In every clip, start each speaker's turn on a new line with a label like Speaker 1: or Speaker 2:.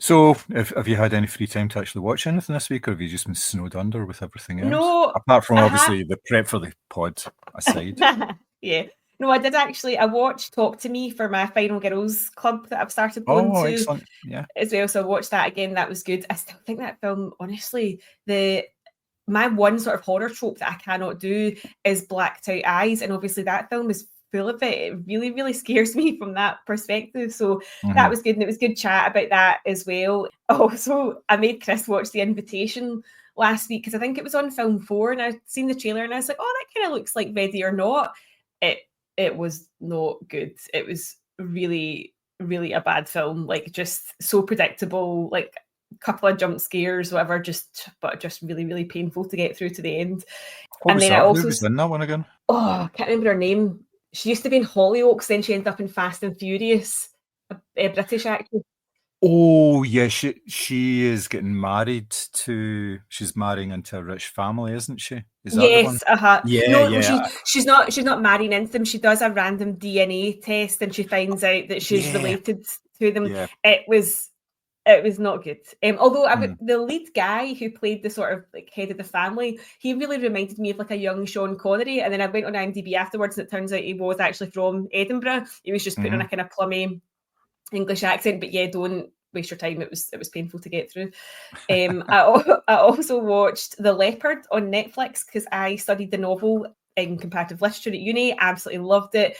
Speaker 1: So, have you had any free time to actually watch anything this week, or have you just been snowed under with everything else?
Speaker 2: No,
Speaker 1: Apart from
Speaker 2: I
Speaker 1: obviously the prep for the pod aside.
Speaker 2: Yeah. No, I did actually. I watched Talk to Me for my Final Girls Club that I've started going
Speaker 1: Oh,
Speaker 2: to
Speaker 1: excellent. Yeah.
Speaker 2: as well. So I watched that again. That was good. I still think that film, honestly, my one sort of horror trope that I cannot do is blacked out eyes. And obviously that film is full of it. It really, really scares me from that perspective. So that was good. And it was good chat about that as well. Also, I made Chris watch The Invitation last week because I think it was on Film 4 and I'd seen the trailer and I was like, oh, that kind of looks like Ready or Not. It was not good. It was really, really a bad film. Like just so predictable, like a couple of jump scares, whatever, but just really, really painful to get through to the end.
Speaker 1: What
Speaker 2: and
Speaker 1: was
Speaker 2: then
Speaker 1: that?
Speaker 2: I also
Speaker 1: Who was in that one again?
Speaker 2: Oh, I can't remember her name. She used to be in Hollyoaks, then she ended up in Fast and Furious, a British actress.
Speaker 1: Oh, yeah, she is getting married to. She's marrying into a rich family, isn't she? Is that the one?
Speaker 2: Yes,
Speaker 1: Yeah,
Speaker 2: no,
Speaker 1: yeah,
Speaker 2: she's not marrying into them. She does a random DNA test and she finds out that she's
Speaker 1: yeah,
Speaker 2: related to them.
Speaker 1: yeah.
Speaker 2: It was not good. Although the lead guy who played the sort of like head of the family, he really reminded me of like a young Sean Connery. And then I went on IMDb afterwards, and it turns out he was actually from Edinburgh. He was just putting on a kind of plummy English accent. But yeah, don't waste your time. It was painful to get through. I also watched The Leopard on Netflix because I studied the novel in comparative literature at uni. Absolutely loved it.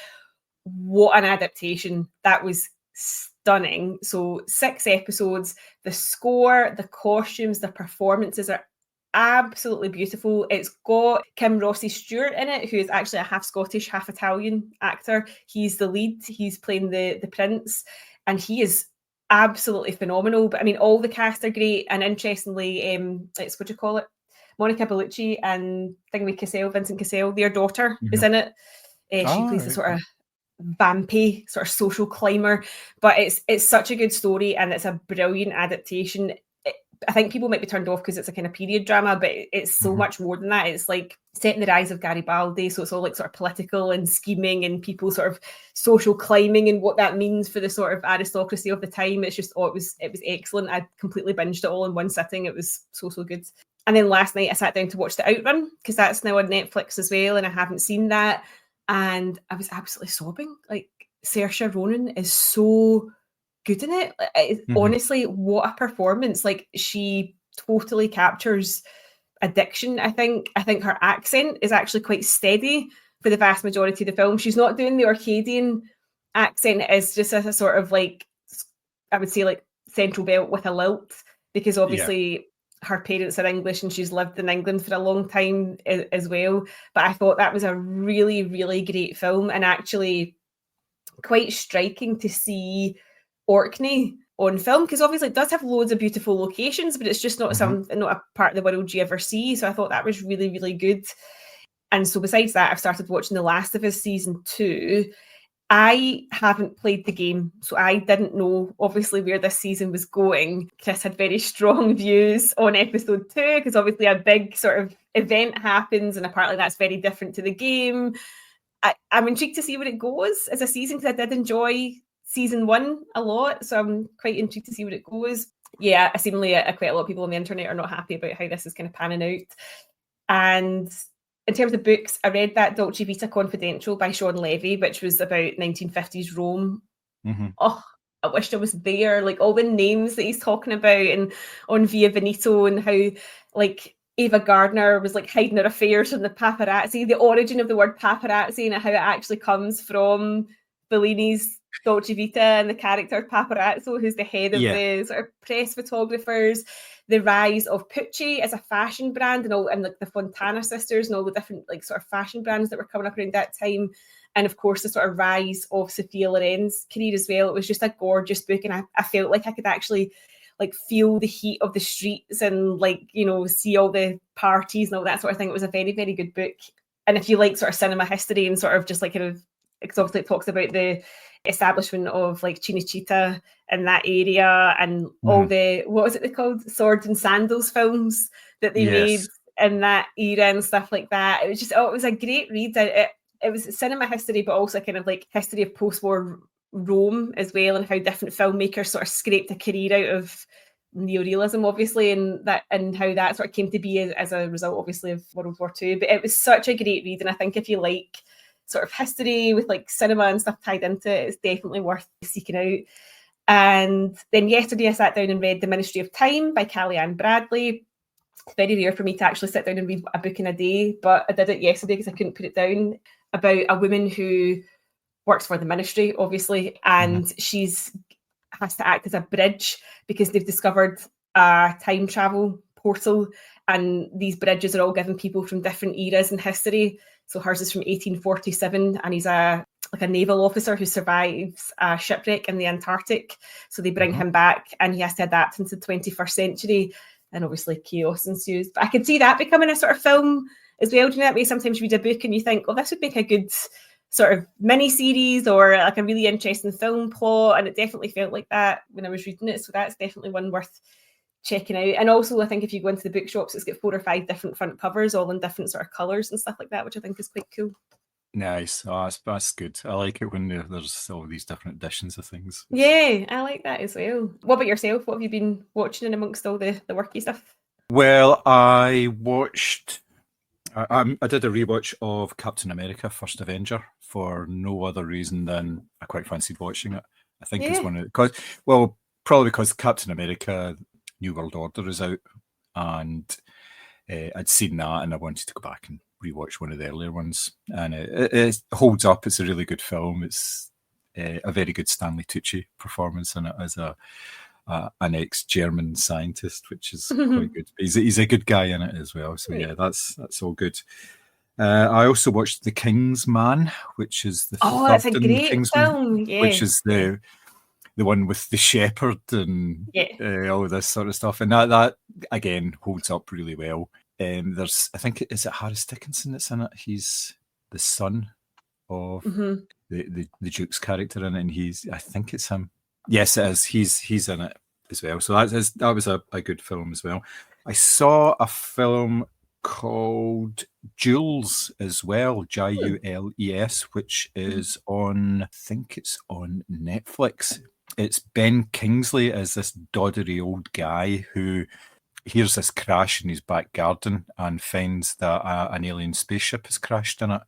Speaker 2: What an adaptation. That was stunning. So 6 episodes, the score, the costumes, the performances are absolutely beautiful. It's got Kim Rossi Stewart in it, who is actually a half Scottish, half Italian actor. He's the lead. He's playing the prince, and he is absolutely phenomenal. But I mean, all the cast are great, and interestingly, it's what do you call it? Monica Bellucci and Vincent Cassel, their daughter is in it. She plays the sort of vampy sort of social climber, but it's such a good story and it's a brilliant adaptation. I think people might be turned off because it's a kind of period drama, but it's so much more than that. It's like set in the rise of Garibaldi, so it's all like sort of political and scheming and people sort of social climbing and what that means for the sort of aristocracy of the time. It's just it was excellent. I completely binged it all in one sitting. It was so good. And then last night I sat down to watch The Outrun because that's now on Netflix as well, and I haven't seen that. And I was absolutely sobbing. Like Saoirse Ronan is so good in it. Honestly, what a performance. Like she totally captures addiction. I think her accent is actually quite steady for the vast majority of the film. She's not doing the Orcadian accent. It's just a sort of like, I would say like Central Belt with a lilt, because obviously her parents are English and she's lived in England for a long time as well. But I thought that was a really, really great film, and actually quite striking to see Orkney on film, because obviously it does have loads of beautiful locations, but it's just not not a part of the world you ever see. So I thought that was really, really good. And so besides that, I've started watching The Last of Us season 2. I haven't played the game, so I didn't know obviously where this season was going. Chris had very strong views on episode 2 because obviously a big sort of event happens, and apparently that's very different to the game. I'm intrigued to see where it goes as a season because I did enjoy season 1 a lot, so I'm quite intrigued to see where it goes. Yeah, seemingly quite a lot of people on the internet are not happy about how this is kind of panning out. And in terms of books, I read that Dolce Vita Confidential by Sean Levy, which was about 1950s Rome. Oh, I wished I was there. Like all the names that he's talking about, and on Via Veneto, and how like Ava Gardner was like hiding her affairs from the paparazzi, the origin of the word paparazzi and how it actually comes from Bellini's Dolce Vita and the character Paparazzo, who's the head of the sort of press photographers, the rise of Pucci as a fashion brand, and like the Fontana sisters and all the different like sort of fashion brands that were coming up around that time. And of course, the sort of rise of Sophia Loren's career as well. It was just a gorgeous book, and I felt like I could actually like feel the heat of the streets and like, you know, see all the parties and all that sort of thing. It was a very, very good book. And if you like sort of cinema history and sort of just like kind of, because obviously it talks about the establishment of like Cinecittà in that area and all the, what was it they called? Swords and Sandals films that they made in that era and stuff like that. It was just, it was a great read. It was cinema history, but also kind of like history of post-war Rome as well, and how different filmmakers sort of scraped a career out of neorealism, obviously, and how that sort of came to be as a result, obviously, of World War II. But it was such a great read, and I think if you like sort of history with like cinema and stuff tied into it, it's definitely worth seeking out. And then yesterday I sat down and read The Ministry of Time by Callie-Anne Bradley. It's very rare for me to actually sit down and read a book in a day, but I did it yesterday because I couldn't put it down, about a woman who works for the ministry, obviously, and she's has to act as a bridge because they've discovered a time travel portal, and these bridges are all given people from different eras in history. So hers is from 1847, and he's a naval officer who survives a shipwreck in the Antarctic. So they bring him back, and he has to adapt into the 21st century, and obviously chaos ensues. But I could see that becoming a sort of film as well. Do you know that way? Sometimes you read a book and you think, oh, this would make a good sort of mini series or like a really interesting film plot, and it definitely felt like that when I was reading it. So that's definitely one worth checking out. And also, I think if you go into the bookshops, it's got 4 or 5 different front covers, all in different sort of colours and stuff like that, which I think is quite cool.
Speaker 1: Nice. Oh, that's good. I like it when there's all these different editions of things.
Speaker 2: Yeah, I like that as well. What about yourself? What have you been watching in amongst all the worky stuff?
Speaker 1: Well, I watched. I did a rewatch of Captain America: First Avenger for no other reason than I quite fancied watching it. I think it's one of probably because Captain America: New World Order is out, and I'd seen that, and I wanted to go back and rewatch one of the earlier ones, and it holds up. It's a really good film. It's a very good Stanley Tucci performance in it as an ex-German scientist, which is quite good. He's a good guy in it as well. So yeah, that's all good. I also watched The King's Man, which is the
Speaker 2: that's a great
Speaker 1: Kingsman,
Speaker 2: film. Yeah,
Speaker 1: which is the one with the shepherd and all this sort of stuff, and that again holds up really well. There's, I think, is it Harris Dickinson that's in it? He's the son of the Duke's character in it, and I think it's him. Yes, it is. He's in it as well. So that was a good film as well. I saw a film called Jules as well, Jules, which is on, I think it's on Netflix. It's Ben Kingsley as this doddery old guy who hears this crash in his back garden and finds that an alien spaceship has crashed in it.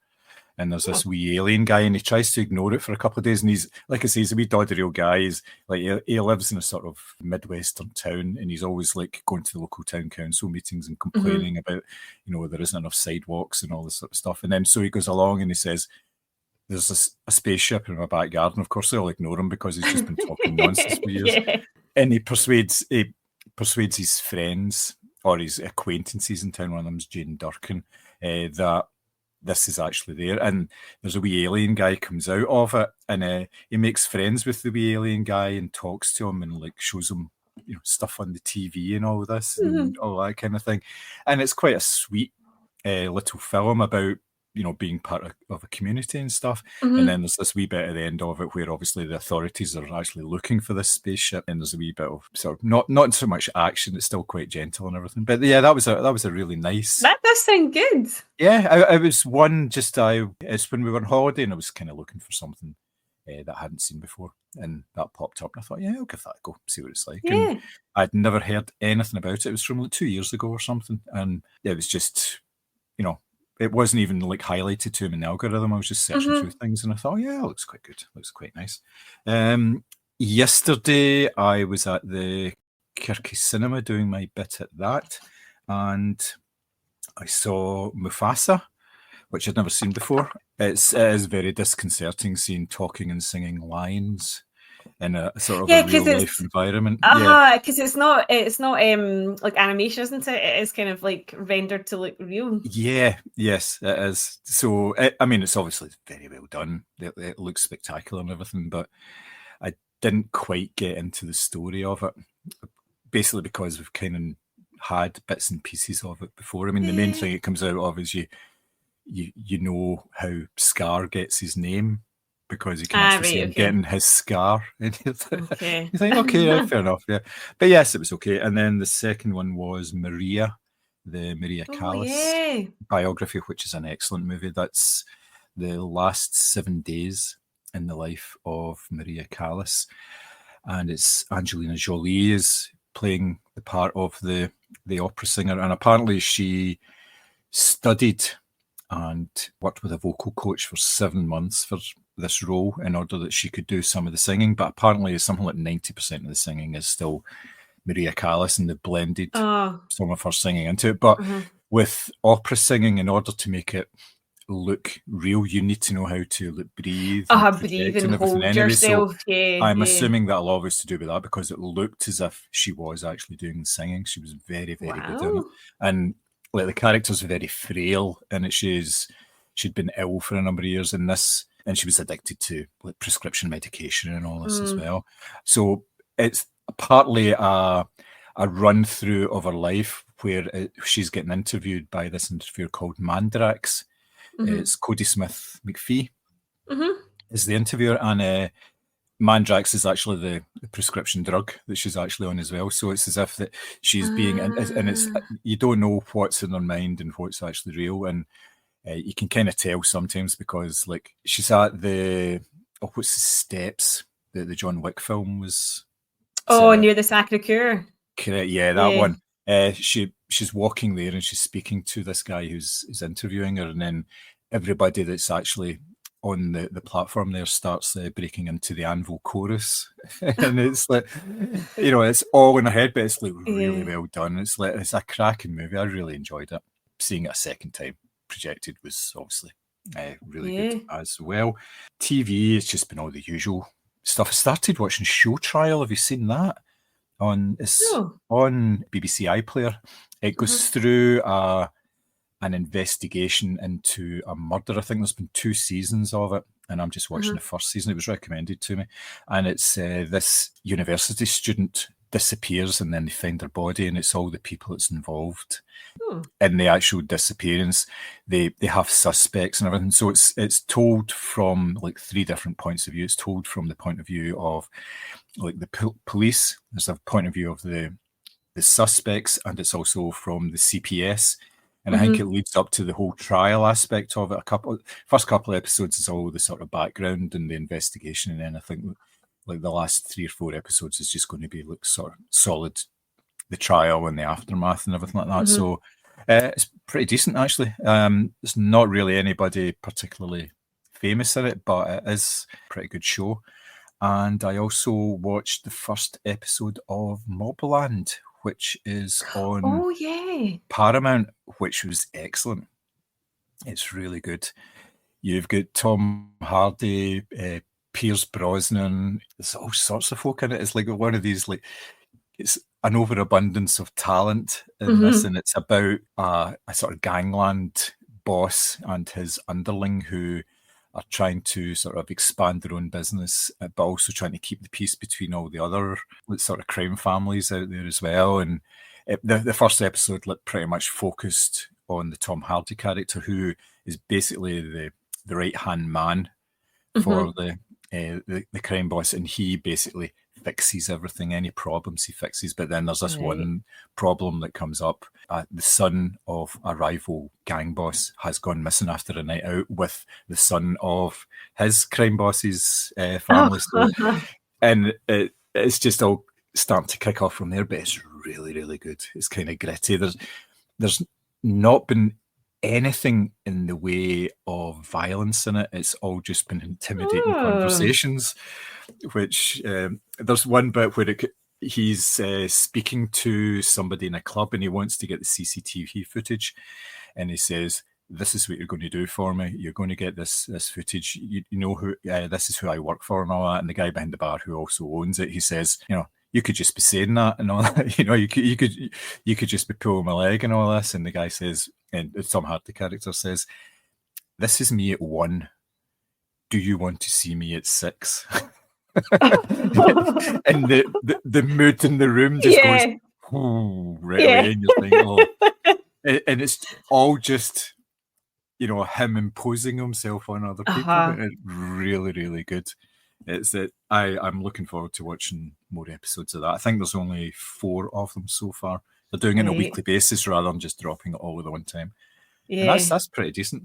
Speaker 1: And there's this wee alien guy, and he tries to ignore it for a couple of days. And he's, like I say, he's a wee doddery old guy. He's like, he lives in a sort of Midwestern town, and he's always like going to the local town council meetings and complaining about, there isn't enough sidewalks and all this sort of stuff. And then so he goes along and he says, there's a spaceship in my back garden. Of course, they'll ignore him because he's just been talking nonsense for years. And he persuades his friends or his acquaintances in town, one of them's Jane Durkin, that this is actually there, and there's a wee alien guy comes out of it, and he makes friends with the wee alien guy and talks to him and like shows him stuff on the TV and all this and all that kind of thing. And it's quite a sweet little film about being part of a community and stuff. And then there's this wee bit at the end of it where obviously the authorities are actually looking for this spaceship, and there's a wee bit of sort of not so much action. It's still quite gentle and everything. But yeah, that was a really nice.
Speaker 2: That does sound good.
Speaker 1: Yeah, I was one it's when we were on holiday and I was kind of looking for something that I hadn't seen before, and that popped up and I thought, yeah, I'll give that a go, see what it's like. Yeah. And I'd never heard anything about it. It was from like 2 years ago or something, and it was just it wasn't even like highlighted to him in the algorithm. I was just searching through things, and I thought, yeah, it looks quite good. Looks quite nice. Yesterday, I was at the Kirky Cinema doing my bit at that, and I saw Mufasa, which I'd never seen before. It is very disconcerting seeing talking and singing lions in a sort of a real life environment.
Speaker 2: Because it's not like animation, isn't it? It is kind of like rendered to look real.
Speaker 1: Yeah, yes, it is. So it's obviously very well done. It looks spectacular and everything, but I didn't quite get into the story of it, basically because we've kind of had bits and pieces of it before. I mean, the main thing it comes out of is you know how Scar gets his name, because you can actually see him getting his scar. And you think, okay, yeah, fair enough, yeah. But yes, it was okay. And then the second one was Maria, the Maria Callas biography, which is an excellent movie. That's the last 7 days in the life of Maria Callas. And it's Angelina Jolie is playing the part of the opera singer. And apparently she studied and worked with a vocal coach for 7 months for this role in order that she could do some of the singing. But apparently something like 90% of the singing is still Maria Callas, and they've blended some of her singing into it. But with opera singing, in order to make it look real, you need to know how to breathe
Speaker 2: and hold
Speaker 1: anyway.
Speaker 2: yourself.
Speaker 1: So I'm assuming that a lot of it's to do with that, because it looked as if she was actually doing the singing. She was very, very good at it. And like the character's very frail, and she'd been ill for a number of years in this, and she was addicted to like prescription medication and all this as well. So it's partly a run through of her life where she's getting interviewed by this interviewer called Mandrax. It's Cody Smith McPhee is the interviewer, and Mandrax is actually the prescription drug that she's actually on as well. So it's as if that she's being, and it's, you don't know what's in her mind and what's actually real, and you can kind of tell sometimes, because like she's at what's the steps that the John Wick film was.
Speaker 2: Near the Sacré-Cœur.
Speaker 1: Correct, yeah, that one. She's walking there and she's speaking to this guy who's interviewing her, and then everybody that's actually on the platform there starts breaking into the Anvil chorus. And it's like, it's all in her head, but it's like really well done. It's a cracking movie. I really enjoyed it. Seeing it a second time projected was obviously really good as well. TV, it's just been all the usual stuff. I started watching Show Trial. Have you seen that? On BBC iPlayer. It goes through an investigation into a murder. I think there's been 2 seasons of it, and I'm just watching the first season. It was recommended to me, and it's this university student disappears, and then they find their body, and it's all the people that's involved in the actual disappearance. They have suspects and everything. So it's told from like 3 different points of view. It's told from the point of view of like the police. There's a point of view of the suspects, and it's also from the CPS. And I think it leads up to the whole trial aspect of it. First couple of episodes is all the sort of background and the investigation, and then I think like the last 3 or 4 episodes is just going to be like sort of solid, the trial and the aftermath and everything like that. So it's pretty decent actually. There's not really anybody particularly famous in it, but it is a pretty good show. And I also watched the first episode of Mobland, which is on Paramount, which was excellent. It's really good. You've got Tom Hardy, Pierce Brosnan. There's all sorts of folk in it. It's like one of these, like, it's an overabundance of talent in this, and it's about a sort of gangland boss and his underling who are trying to sort of expand their own business, but also trying to keep the peace between all the other sort of crime families out there as well. And the first episode pretty much focused on the Tom Hardy character, who is basically the right-hand man for the crime boss, and he basically fixes everything. Any problems he fixes, but then there's this one problem that comes up. The son of a rival gang boss has gone missing after a night out with the son of his crime boss's family. And it's just all starting to kick off from there, but it's really, really good. It's kind of gritty. There's not been anything in the way of violence in it. It's all just been intimidating conversations, which there's one bit where he's speaking to somebody in a club, and he wants to get the CCTV footage, and he says, "This is what you're going to do for me. You're going to get this footage. You know who this is who I work for and all that." And the guy behind the bar who also owns it, he says, "You could just be saying that and all that. You could just be pulling my leg and all this." And the guy says, and Tom Hardy character says, "This is me at 1. Do you want to see me at 6?" And the mood in the room just goes right away, and you're thinking, and it's all just him imposing himself on other people. It's really, really good. It's that I'm looking forward to watching more episodes of that. I think there's only 4 of them so far. They're doing it on a weekly basis rather than just dropping it all at the one time. And that's pretty decent.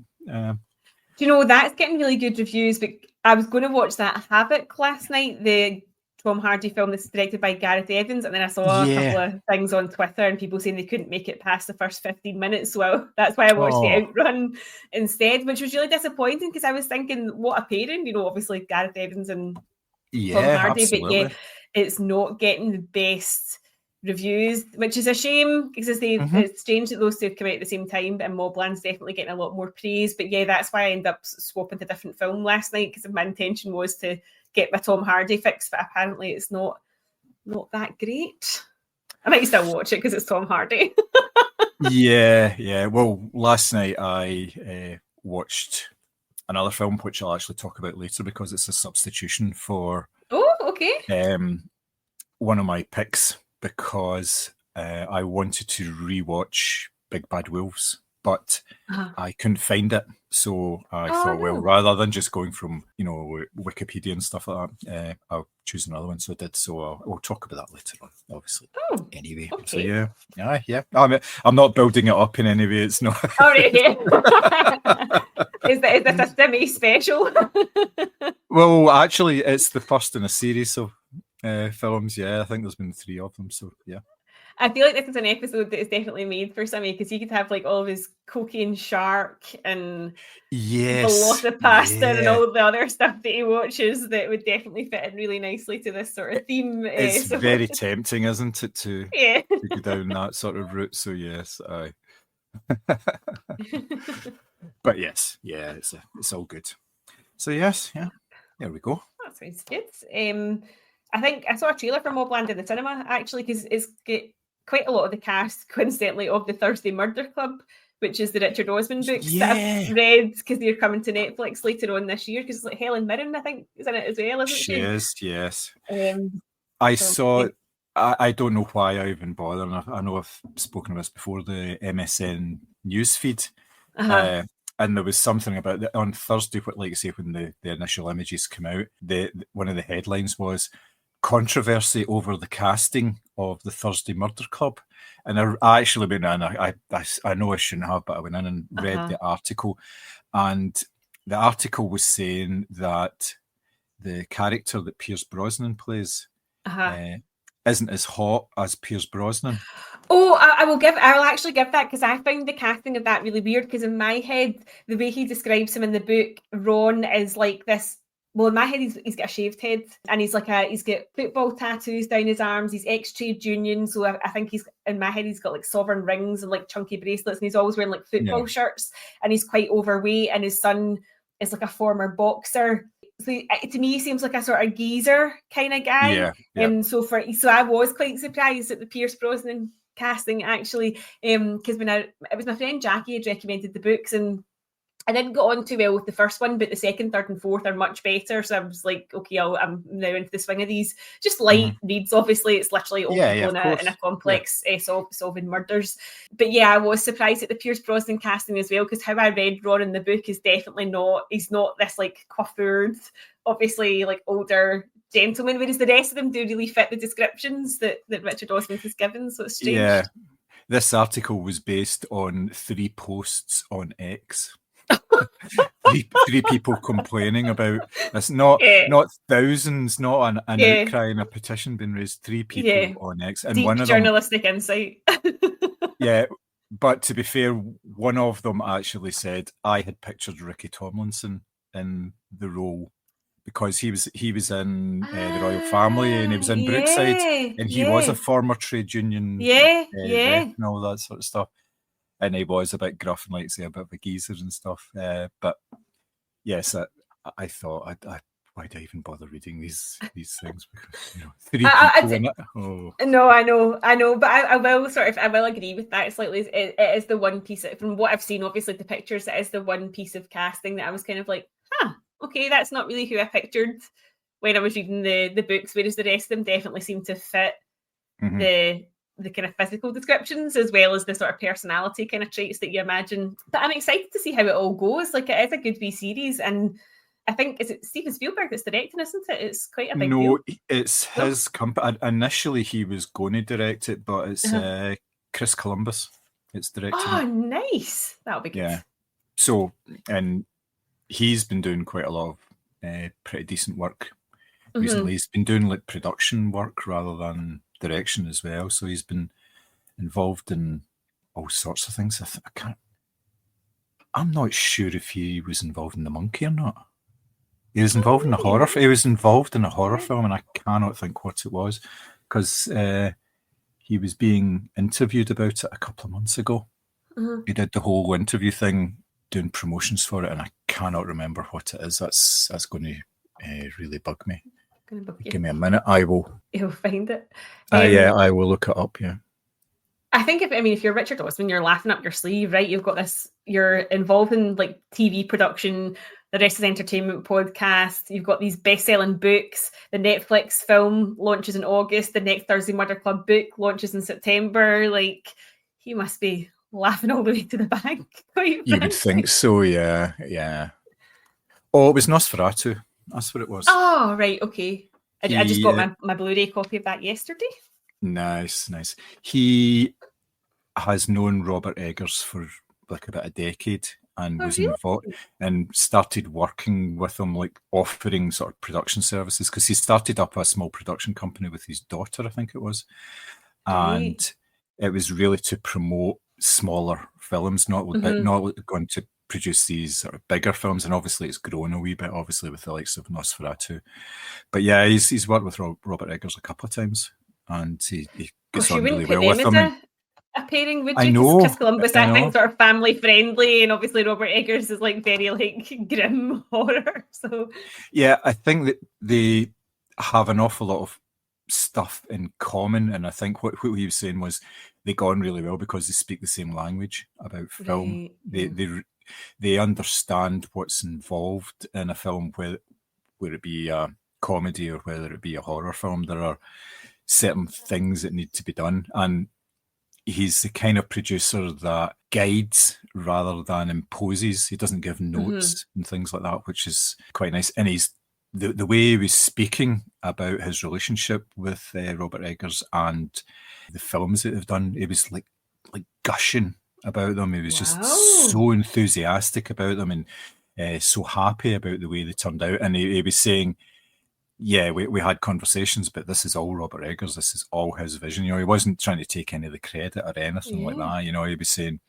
Speaker 2: Do you know, that's getting really good reviews, but I was going to watch that Havoc last night, the Tom Hardy film that's directed by Gareth Evans, and then I saw a couple of things on Twitter and people saying they couldn't make it past the first 15 minutes, so that's why I watched The Outrun instead, which was really disappointing because I was thinking, what a pairing, you know, obviously Gareth Evans and Tom Hardy,
Speaker 1: absolutely.
Speaker 2: but it's not getting the best reviews, which is a shame because it's strange that those two have come out at the same time, and Mobland's definitely getting a lot more praise. But that's why I ended up swapping to a different film last night because my intention was to get my Tom Hardy fix, but apparently it's not that great. I might still watch it because it's Tom Hardy.
Speaker 1: yeah. Well, last night I watched another film which I'll actually talk about later because it's a substitution for one of my picks because I wanted to rewatch Big Bad Wolves, but I couldn't find it. So I thought, well, rather than just going from, you know, Wikipedia and stuff like that, I'll choose another one. So I did. So we'll talk about that later on, obviously. Anyway, so yeah. I'm not building it up in any way. It's not.
Speaker 2: Is this a semi special?
Speaker 1: Well, actually, it's the first in a series of films. Yeah, I think there's been 3 of them. So yeah.
Speaker 2: I feel like this is an episode that is definitely made for Sammy because you could have like all of his cocaine shark and Velocipastor and all the other stuff that he watches that would definitely fit in really nicely to this sort of theme.
Speaker 1: It's very tempting, isn't it, to go down that sort of route? So yes, but yes, it's all good. So yes, there we go.
Speaker 2: That sounds good. I think I saw a trailer for Mobland in the cinema actually because it's got quite a lot of the cast, coincidentally, of the Thursday Murder Club, which is the Richard Osman books that I've read because they're coming to Netflix later on this year because it's like Helen Mirren, I think, is in it as well, isn't she?
Speaker 1: She is, yes. I saw I don't know why I even bother, and I know I've spoken of this before, the MSN newsfeed. And there was something about that on Thursday, like you say, when the initial images come out, one of the headlines was controversy over the casting of the Thursday Murder Club. And I actually went in, I know I shouldn't have, but I went in and read the article. And the article was saying that the character that Pierce Brosnan plays isn't as hot as Pierce Brosnan.
Speaker 2: Oh, I will actually give that because I found the casting of that really weird because in my head, the way he describes him in the book, Ron is like this. Well, in my head, he's got a shaved head and he's got football tattoos down his arms. He's ex-trade union. So I think in my head, he's got like sovereign rings and like chunky bracelets and he's always wearing like football shirts and he's quite overweight and his son is like a former boxer. So to me, he seems like a sort of geezer kind of guy.
Speaker 1: Yeah.
Speaker 2: And so I was quite surprised at the Pierce Brosnan casting actually because it was my friend Jackie had recommended the books and I didn't get on too well with the first one, but the second, third, and fourth are much better. So I was like, okay, I'm now into the swing of these. Just light reads, obviously. It's literally old people in a complex solving murders. But I was surprised at the Pierce Brosnan casting as well, because how I read Ron in the book is definitely he's not this like coiffured, obviously like older gentleman, whereas the rest of them do really fit the descriptions that Richard Osman has given. So it's strange.
Speaker 1: Yeah. This article was based on 3 posts on X. three people complaining about this, not thousands, not an outcry and a petition being raised. 3 people on X, and
Speaker 2: deep
Speaker 1: one of them,
Speaker 2: journalistic insight.
Speaker 1: But to be fair, one of them actually said I had pictured Ricky Tomlinson in the role because he was in the Royal Family and he was in Brookside and he was a former trade union and all that sort of stuff. And he was a bit gruff and, like say, a bit of a geezer and stuff. But yes, I thought, why do I even bother reading these things? Because 3 people in it. Oh.
Speaker 2: No, I know, but I will agree with that slightly. It is the one piece from what I've seen, obviously the pictures. It is the one piece of casting that I was kind of like, okay, that's not really who I pictured when I was reading the books. Whereas the rest of them definitely seem to fit the kind of physical descriptions as well as the sort of personality kind of traits that you imagine. But I'm excited to see how it all goes. Like, it is a good wee series, and I think is it Steven Spielberg that's directing, isn't it? It's quite a big deal.
Speaker 1: No, it's his company. Initially, he was going to direct it, but it's Chris Columbus. It's directing.
Speaker 2: Oh, nice! That'll be good.
Speaker 1: Yeah. So, and he's been doing quite a lot of pretty decent work recently. He's been doing like production work rather than direction as well. So he's been involved in all sorts of things. I'm not sure if he was involved in The Monkey or not. He was involved in a horror. He was involved in a horror film, and I cannot think what it was because he was being interviewed about it a couple of months ago. He did the whole interview thing, doing promotions for it, and I cannot remember what it is. That's going to really bug me. Give me a minute. I will.
Speaker 2: You'll find it.
Speaker 1: Yeah, I will look it up. Yeah.
Speaker 2: I think if you're Richard Osman, you're laughing up your sleeve, right? You've got this. You're involved in like TV production, the Rest is Entertainment podcast. You've got these best-selling books. The Netflix film launches in August. The next Thursday Murder Club book launches in September. Like, he must be laughing all the way to the bank.
Speaker 1: You would think so, yeah. Oh, it was Nosferatu. That's what it was.
Speaker 2: Oh, right, okay. I just got my Blu-ray copy of that yesterday.
Speaker 1: Nice. He has known Robert Eggers for like about a decade and was involved and started working with him, like offering sort of production services, because he started up a small production company with his daughter, I think it was. And it was really to promote smaller films, not going to produce these sort of bigger films. And obviously it's grown a wee bit, obviously, with the likes of Nosferatu. But yeah, he's worked with Robert Eggers a couple of times, and he gets on really well with him.
Speaker 2: A pairing, would you? Because Chris Columbus, I think, sort of family friendly, and obviously Robert Eggers is like very like grim horror. So
Speaker 1: yeah, I think that they have an awful lot of stuff in common, and I think what he was saying was they got on really well because they speak the same language about film. They understand what's involved in a film, whether it be a comedy or whether it be a horror film. There are certain things that need to be done, and he's the kind of producer that guides rather than imposes. He doesn't give notes and things like that, which is quite nice. And he's the way he was speaking about his relationship with Robert Eggers and the films that they've done, he was like gushing about them. He was just so enthusiastic about them and so happy about the way they turned out. And he was saying, yeah, we had conversations, but this is all Robert Eggers. This is all his vision. He wasn't trying to take any of the credit or anything like that. He was saying,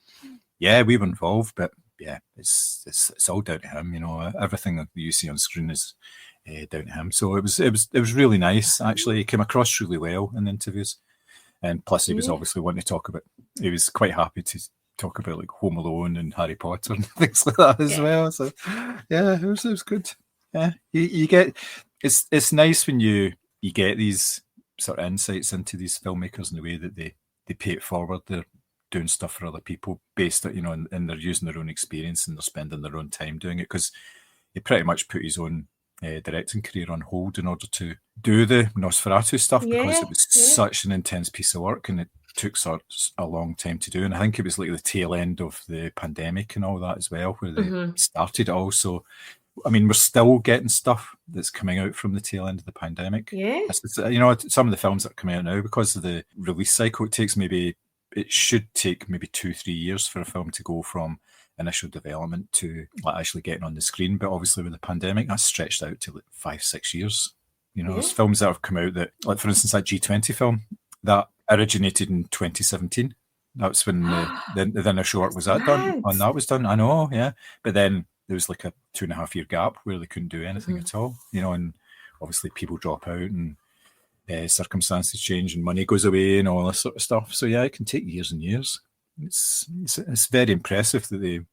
Speaker 1: yeah, we were involved, but yeah, it's all down to him. Everything that you see on screen is down to him. So it was really nice. Actually, he came across really well in the interviews, and plus he was obviously wanting to talk about. He was quite happy to talk about like Home Alone and Harry Potter and things like that as well. So yeah, it was good. Yeah, you get. It's nice when you get these sort of insights into these filmmakers and the way that they pay it forward. They're doing stuff for other people based on, and they're using their own experience and they're spending their own time doing it, because he pretty much put his own directing career on hold in order to do the Nosferatu stuff because it was such an intense piece of work and it took such a long time to do. And I think it was like the tail end of the pandemic and all that as well, where they started also. I mean, we're still getting stuff that's coming out from the tail end of the pandemic.
Speaker 2: Yeah.
Speaker 1: Some of the films that are coming out now, because of the release cycle, it should take maybe 2-3 years for a film to go from initial development to actually getting on the screen. But obviously with the pandemic, that's stretched out to like 5-6 years. There's films that have come out that, like for instance, that G20 film that originated in 2017. That's when the initial work was done, and that was done. I know, yeah. But then there was like a 2.5 year gap where they couldn't do anything at all, and obviously people drop out and circumstances change and money goes away and all this sort of stuff. So yeah, it can take years and years. It's very impressive that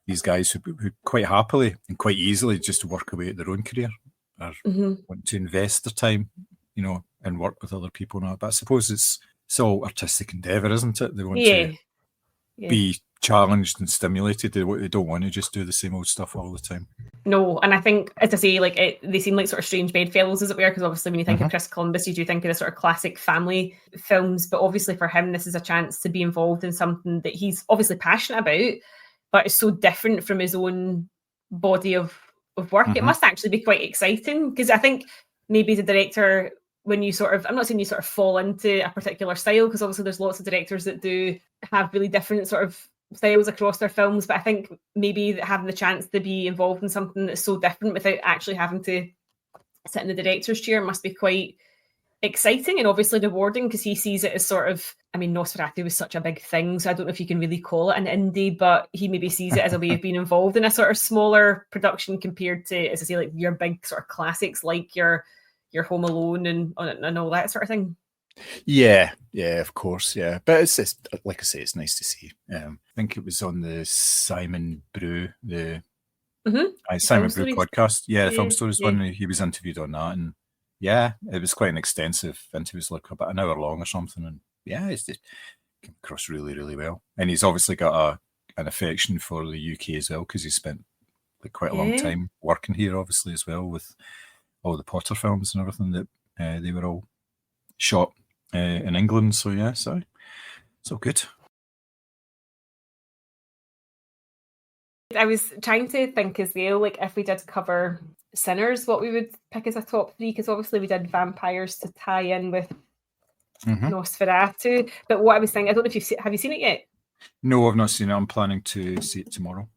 Speaker 1: these guys who quite happily and quite easily just work away at their own career are want to invest their time, and work with other people now. But I suppose it's all artistic endeavour, isn't it? They want to be challenged and stimulated. They don't want to just do the same old stuff all the time.
Speaker 2: No, and I think, as I say, they seem like sort of strange bedfellows, as it were, because obviously when you think of Chris Columbus, you do think of the sort of classic family films, but obviously for him, this is a chance to be involved in something that he's obviously passionate about, but it's so different from his own body of work. It must actually be quite exciting, because I think maybe as a director, when you I'm not saying you sort of fall into a particular style, because obviously there's lots of directors that do have really different sort of styles across their films, but I think maybe having the chance to be involved in something that's so different without actually having to sit in the director's chair must be quite exciting and obviously rewarding, because he sees it as sort of, I mean, Nosferatu was such a big thing, so I don't know if you can really call it an indie, but he maybe sees it as a way of being involved in a sort of smaller production compared to, as I say, like your big sort of classics like your Home Alone and all that sort of thing.
Speaker 1: Yeah, of course, yeah. But it's just, like I say, it's nice to see. I think it was on the Simon Brew, Simon Brew podcast. Yeah, the Film Stories one. He was interviewed on that, and yeah, it was quite an extensive interview. It was like about an hour long or something, and yeah, it's just came across really, really well. And he's obviously got an affection for the UK as well, because he spent like quite a long time working here, obviously, as well, with all the Potter films and everything that they were all shot in England. So yeah, so it's all good.
Speaker 2: I was trying to think as well, like if we did cover Sinners, what we would pick as a top 3, because obviously we did vampires to tie in with Nosferatu. But what I was thinking, I don't know if have you seen it yet?
Speaker 1: No, I've not seen it. I'm planning to see it tomorrow.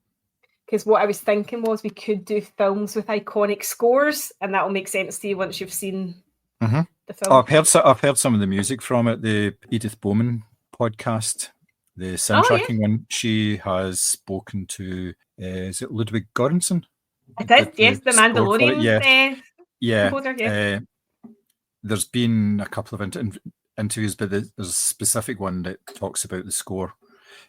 Speaker 2: Because what I was thinking was we could do films with iconic scores, and that will make sense to you once you've seen the film.
Speaker 1: Oh, I've heard some of the music from it. The Edith Bowman podcast, the soundtracking one. She has spoken to is it Ludwig Göransson?
Speaker 2: I did, yes, the Mandalorian.
Speaker 1: There's been a couple of interviews, but there's a specific one that talks about the score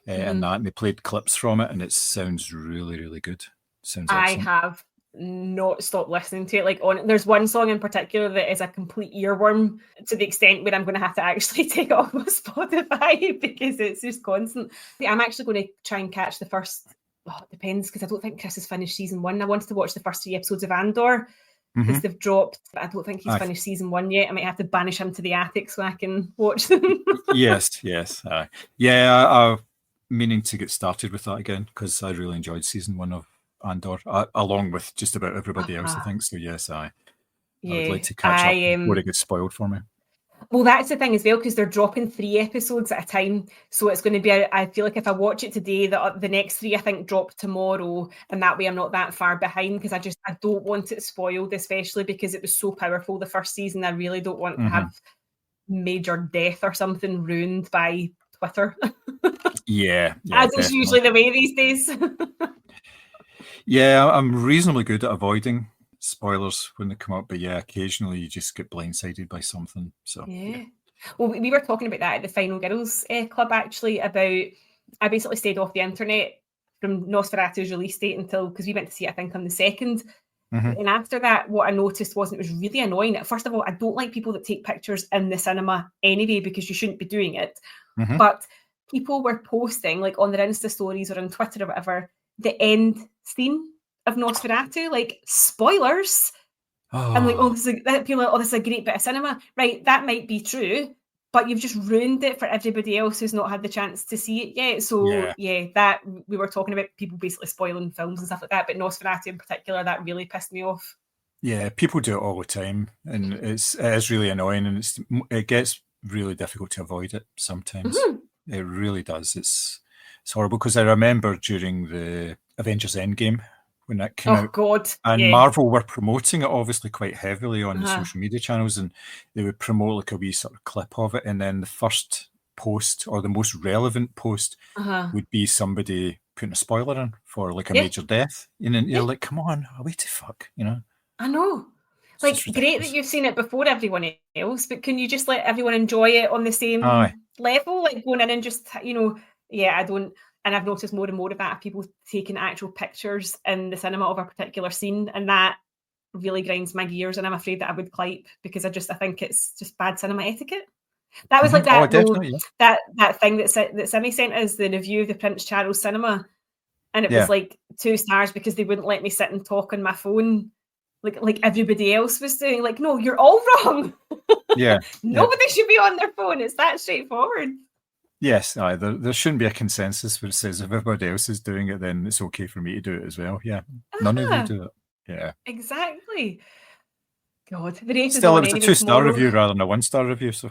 Speaker 1: and that, and they played clips from it, and it sounds really, really good. Sounds excellent.
Speaker 2: I have not stopped listening to it. Like, there's one song in particular that is a complete earworm to the extent where I'm going to have to actually take it off of Spotify because it's just constant. I'm actually going to try and catch the first. Oh, it depends, because I don't think Chris has finished season 1. I wanted to watch the first 3 episodes of Andor because they've dropped, but I don't think he's finished season 1 yet. I might have to banish him to the attic so I can watch them.
Speaker 1: yes. I'm meaning to get started with that again, because I really enjoyed season 1 of Andor, along with just about everybody else, I think. So yes, I would like to catch up before it gets spoiled for me.
Speaker 2: Well, that's the thing as well, because they're dropping 3 episodes at a time. So it's going to be, I feel like if I watch it today, the next 3, I think, drop tomorrow. And that way I'm not that far behind, because I don't want it spoiled, especially because it was so powerful the first season. I really don't want to have major death or something ruined by Twitter.
Speaker 1: Yeah.
Speaker 2: As is usually the way these days.
Speaker 1: Yeah, I'm reasonably good at avoiding spoilers when they come up, but yeah, occasionally you just get blindsided by something. So yeah.
Speaker 2: Well, we were talking about that at the Final Girls Club, actually, about I basically stayed off the internet from Nosferatu's release date until, because we went to see it, I think, on the 2nd. And after that, what I noticed was it was really annoying. First of all, I don't like people that take pictures in the cinema anyway, because you shouldn't be doing it. But people were posting, like on their Insta stories or on Twitter or whatever, the end scene of Nosferatu, like spoilers. And like, this is a great bit of cinema. Right, that might be true, but you've just ruined it for everybody else who's not had the chance to see it yet. So yeah, that we were talking about people basically spoiling films and stuff like that, but Nosferatu in particular, that really pissed me off. Yeah,
Speaker 1: people do it all the time, and it is really annoying, and it gets really difficult to avoid it sometimes. It really does. It's horrible, because I remember during the Avengers Endgame, when that came out.
Speaker 2: God.
Speaker 1: And Marvel were promoting it obviously quite heavily on the social media channels, and they would promote like a wee sort of clip of it, and then the first post, or the most relevant post, would be somebody putting a spoiler in for like a major death. And you're like, come on, I wait to fuck,
Speaker 2: I know. Like, great that you've seen it before everyone else, but can you just let everyone enjoy it on the same level? Like going in and just, I don't. And I've noticed more and more of that, people taking actual pictures in the cinema of a particular scene, and that really grinds my gears, and I'm afraid that I would clipe, because I think it's just bad cinema etiquette. That was like that that thing that Simi sent us, the review of the Prince Charles Cinema, and it was like 2 stars because they wouldn't let me sit and talk on my phone like everybody else was doing. Like, no, you're all wrong. Nobody should be on their phone. It's that straightforward.
Speaker 1: Yes, there shouldn't be a consensus where it says if everybody else is doing it, then it's okay for me to do it as well. Yeah, none of you do it. Yeah,
Speaker 2: exactly. God, the race
Speaker 1: still, it was a 2-star review rather than a 1-star review. So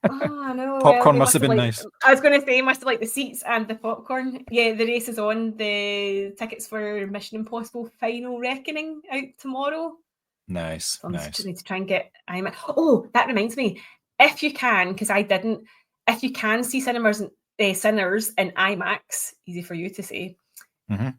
Speaker 2: Oh, I know.
Speaker 1: Popcorn must have been nice.
Speaker 2: I was going to say, must have liked the seats and the popcorn. Yeah, the race is on. The tickets for Mission Impossible Final Reckoning out tomorrow.
Speaker 1: Nice.
Speaker 2: So I'm just need to try and get IMAX. Oh, that reminds me. If you can, because I didn't, if you can see Sinners in IMAX, easy for you to say.
Speaker 1: Mm-hmm.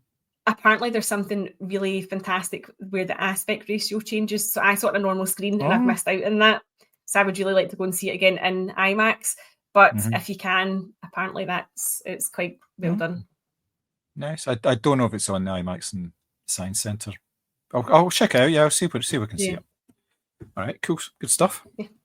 Speaker 2: Apparently there's something really fantastic where the aspect ratio changes. So I saw it on a normal screen and I've missed out on that. So I would really like to go and see it again in IMAX. But if you can, apparently it's quite well done.
Speaker 1: Nice. I don't know if it's on the IMAX and Science Centre. I'll check it out. Yeah, I'll see if we can see it. All right, cool. Good stuff.
Speaker 2: Yeah.